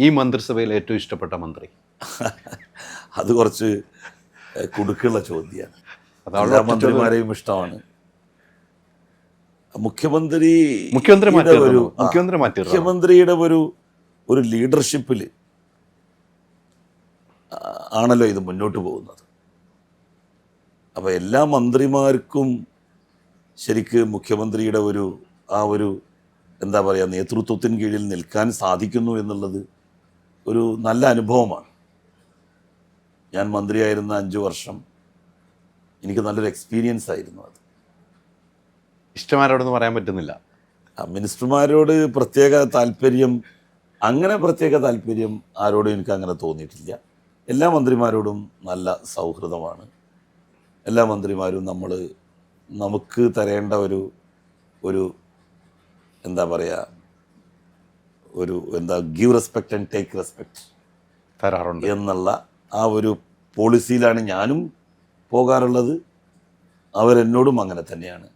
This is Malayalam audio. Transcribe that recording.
ഈ മന്ത്രിസഭയിൽ ഏറ്റവും ഇഷ്ടപ്പെട്ട മന്ത്രി? അത് കുറച്ച് കുടുക്കുള്ള ചോദ്യമാണ്. അതാണ് എല്ലാ ഒറ്റ മന്ത്രിമാരെയും ഇഷ്ടമാണ്. മുഖ്യമന്ത്രി മുഖ്യമന്ത്രിയുടെ ഒരു ലീഡർഷിപ്പിൽ ആണല്ലോ ഇത് മുന്നോട്ട് പോകുന്നത്. അപ്പോൾ എല്ലാ മന്ത്രിമാർക്കും ശരിക്ക് മുഖ്യമന്ത്രിയുടെ ഒരു എന്താ പറയുക, നേതൃത്വത്തിന് കീഴിൽ നിൽക്കാൻ സാധിക്കുന്നു എന്നുള്ളത് ഒരു നല്ല അനുഭവമാണ്. ഞാൻ മന്ത്രിയായിരുന്ന 5 വർഷം എനിക്ക് നല്ലൊരു എക്സ്പീരിയൻസ് ആയിരുന്നു അത്. ഇഷ്ടമാരോടൊന്നും പറയാൻ പറ്റുന്നില്ല. മിനിസ്റ്റർമാരോട് പ്രത്യേക താല്പര്യം ആരോടും എനിക്ക് അങ്ങനെ തോന്നിയിട്ടില്ല. എല്ലാ മന്ത്രിമാരോടും നല്ല സൗഹൃദമാണ്. എല്ലാ മന്ത്രിമാരും നമുക്ക് തരേണ്ട ഒരു എന്താ പറയുക, give respect and take respect തരാറുണ്ട് എന്നുള്ള ആ ഒരു പോളിസിയിലാണ് ഞാനും പോകാറുള്ളത്. അവരെന്നോടും അങ്ങനെ തന്നെയാണ്.